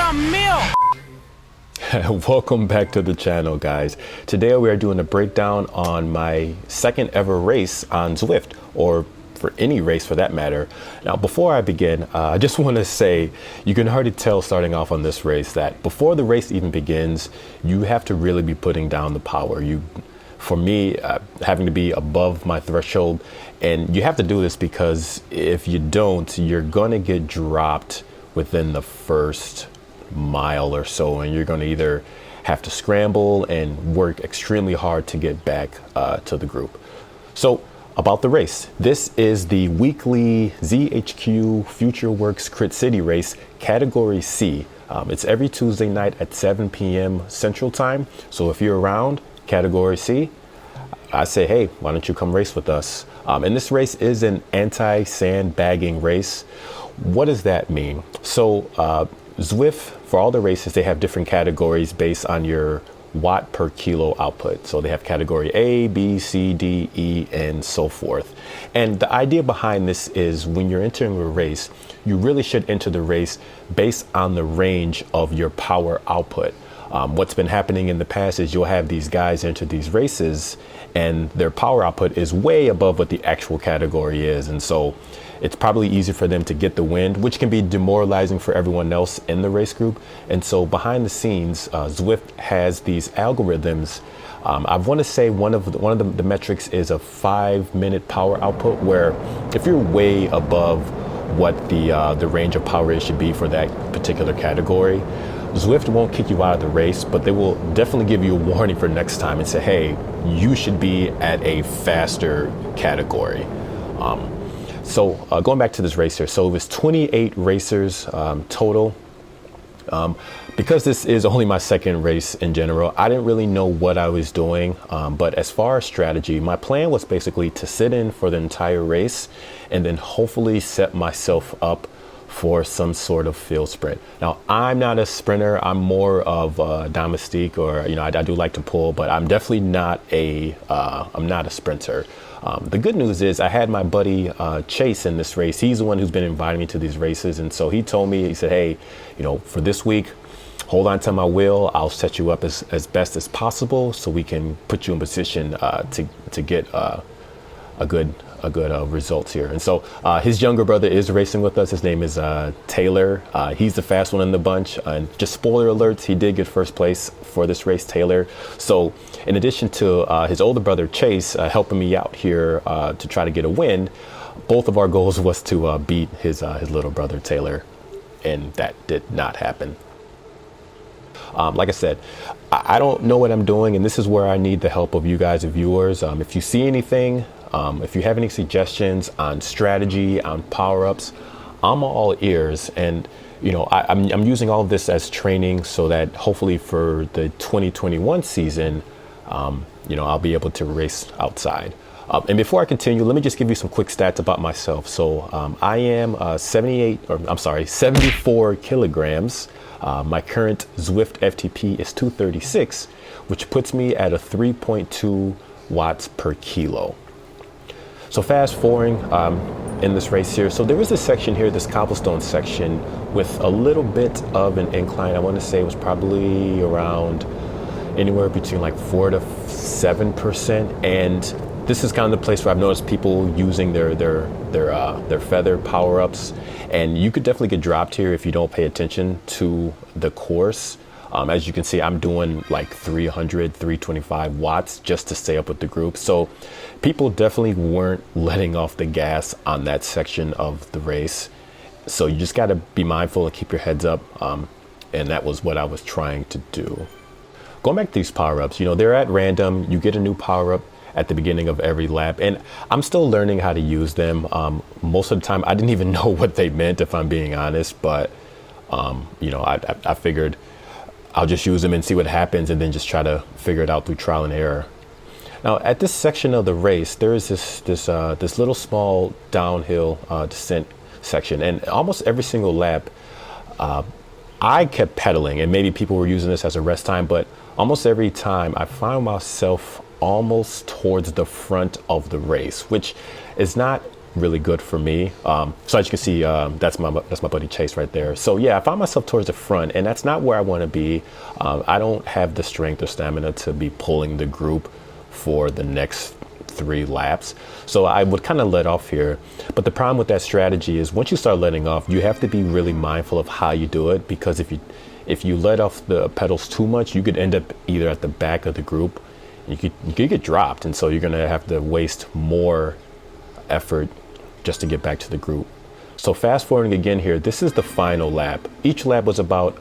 some milk. Welcome back to the channel, guys. Today we are doing a breakdown on my second ever race on Zwift, or for any race for that matter. Now, before I begin, I just want to say you can already tell starting off on this race that before the race even begins, you have to really be putting down the power. For me, having to be above my threshold, and you have to do this because if you don't, you're gonna get dropped within the first mile or so, and you're going to either have to scramble and work extremely hard to get back to the group. So about the race, this is the weekly ZHQ FutureWorks Crit City race, category C. It's every Tuesday night at 7 p.m. Central Time. So if you're around category C, I say, hey, why don't you come race with us? And this race is an anti-sandbagging race. What does that mean? So Zwift, for all the races, they have different categories based on your watt per kilo output. So they have category A, B, C, D, E, and so forth. And the idea behind this is when you're entering a race, you really should enter the race based on the range of your power output. What's been happening in the past is you'll have these guys enter these races and their power output is way above what the actual category is. And so it's probably easy for them to get the wind, which can be demoralizing for everyone else in the race group. And so behind the scenes, Zwift has these algorithms. I want to say one of the metrics is a 5-minute power output, where if you're way above what the range of power is should be for that particular category, Zwift won't kick you out of the race, but they will definitely give you a warning for next time and say, hey, you should be at a faster category. So going back to this race here, so it was 28 racers total. Because this is only my second race in general, I didn't really know what I was doing. But as far as strategy, my plan was basically to sit in for the entire race and then hopefully set myself up for some sort of field sprint. Now, I'm not a sprinter. I'm more of a domestique, or I do like to pull, but I'm definitely not I'm not a sprinter. The good news is I had my buddy Chase in this race. He's the one who's been inviting me to these races, and so he told me, he said, hey, for this week, hold on to my wheel. I'll set you up as best as possible so we can put you in position to get a good results here. And so his younger brother is racing with us. His name is Taylor. He's the fast one in the bunch, and just spoiler alerts, he did get first place for this race, Taylor. So in addition to his older brother Chase helping me out here to try to get a win, both of our goals was to beat his little brother Taylor, and that did not happen. Like I said, I don't know what I'm doing, and this is where I need the help of you guys, the viewers. If you see anything, if you have any suggestions on strategy, on power-ups, I'm all ears. And I'm using all of this as training so that hopefully for the 2021 season, I'll be able to race outside. And before I continue, let me just give you some quick stats about myself. So I am 74 kilograms. My current Zwift FTP is 236, which puts me at a 3.2 watts per kilo. So fast forwarding in this race here, so there was this section here, this cobblestone section with a little bit of an incline. I want to say it was probably around anywhere between like 4 to 7%. And this is kind of the place where I've noticed people using their feather power-ups, and you could definitely get dropped here if you don't pay attention to the course. As you can see, I'm doing like 325 watts just to stay up with the group. So people definitely weren't letting off the gas on that section of the race. So you just got to be mindful and keep your heads up. And that was what I was trying to do. Going back to these power-ups, they're at random. You get a new power-up at the beginning of every lap, and I'm still learning how to use them. Most of the time, I didn't even know what they meant, if I'm being honest, but I figured I'll just use them and see what happens, and then just try to figure it out through trial and error. Now, at this section of the race, there is this little small downhill descent section, and almost every single lap, I kept pedaling, and maybe people were using this as a rest time, but almost every time I found myself almost towards the front of the race, which is not really good for me. So as you can see, that's my buddy Chase right there. So yeah, I found myself towards the front, and that's not where I want to be. I don't have the strength or stamina to be pulling the group for the next 3 laps. So I would kind of let off here. But the problem with that strategy is once you start letting off, you have to be really mindful of how you do it, because if you let off the pedals too much, you could end up either at the back of the group. You could get dropped, and so you're gonna have to waste more effort just to get back to the group. So fast forwarding again here, this is the final lap. Each lap was about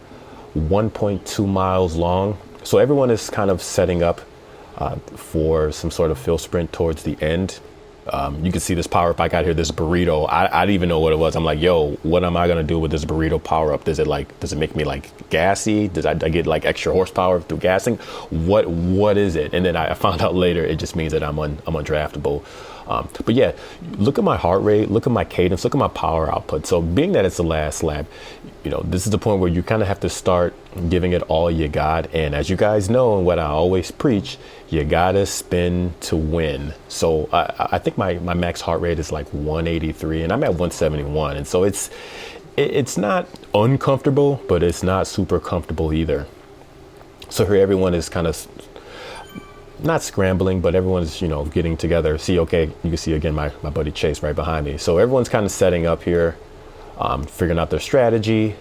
1.2 miles long. So everyone is kind of setting up for some sort of field sprint towards the end. You can see this power up I got here, this burrito. I didn't even know what it was. I'm like, yo, what am I gonna do with this burrito power up? Does it make me like gassy? Does I get like extra horsepower through gassing? What is it? And then I found out later it just means that I'm undraftable. But yeah, look at my heart rate, look at my cadence, look at my power output. So being that it's the last lap, this is the point where you kind of have to start giving it all you got. And as you guys know, and what I always preach, you gotta spin to win. So I think my max heart rate is like 183 and I'm at 171. And so it's not uncomfortable, but it's not super comfortable either. So here everyone is kind of not scrambling, but everyone's, getting together. See, okay, you can see again my buddy Chase right behind me. So everyone's kind of setting up here, figuring out their strategy.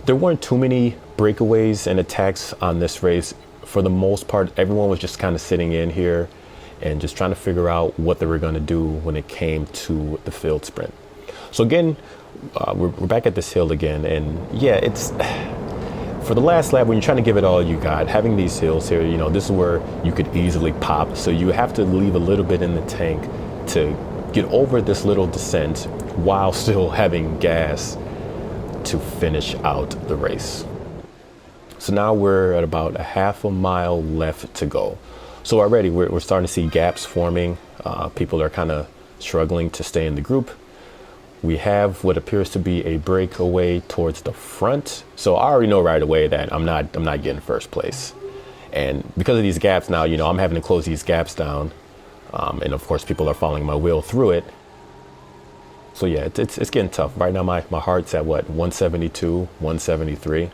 There weren't too many breakaways and attacks on this race. For the most part, everyone was just kind of sitting in here and just trying to figure out what they were going to do when it came to the field sprint. So again, we're back at this hill again, and yeah, it's for the last lap, when you're trying to give it all you got, having these hills here, this is where you could easily pop. So you have to leave a little bit in the tank to get over this little descent while still having gas to finish out the race. So now we're at about a half a mile left to go. So already we're starting to see gaps forming. People are kind of struggling to stay in the group. We have what appears to be a breakaway towards the front. So I already know right away that I'm not getting first place. And because of these gaps now, I'm having to close these gaps down. And of course, people are following my wheel through it. So yeah, it's getting tough. Right now, my heart's at what, 172, 173.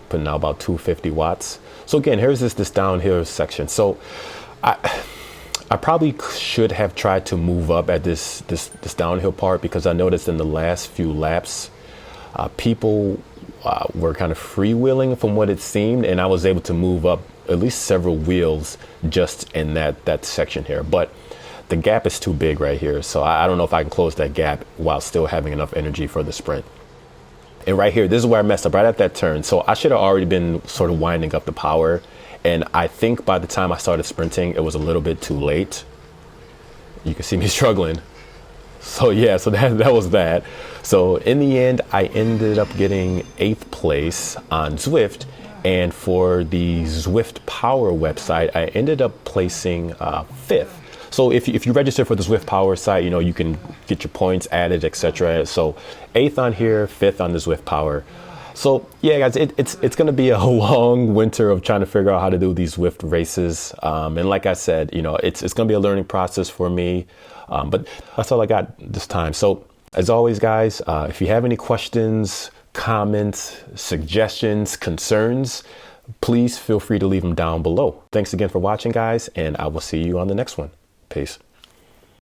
Putting out about 250 watts. So again, here's this downhill section. So I probably should have tried to move up at this downhill part, because I noticed in the last few laps, people were kind of freewheeling from what it seemed, and I was able to move up at least several wheels just in that section here. But the gap is too big right here, so I don't know if I can close that gap while still having enough energy for the sprint. And right here, this is where I messed up, right at that turn. So I should have already been sort of winding up the power. And I think by the time I started sprinting, it was a little bit too late. You can see me struggling. So yeah, so that was that. So in the end, I ended up getting 8th place on Zwift. And for the Zwift Power website, I ended up placing 5th. So if you register for the Zwift Power site, you can get your points added, etc. So 8th on here, 5th on the Zwift Power. So yeah, guys, it's going to be a long winter of trying to figure out how to do these Zwift races. And like I said, it's going to be a learning process for me. But that's all I got this time. So as always, guys, if you have any questions, comments, suggestions, concerns, please feel free to leave them down below. Thanks again for watching, guys, and I will see you on the next one. Peace.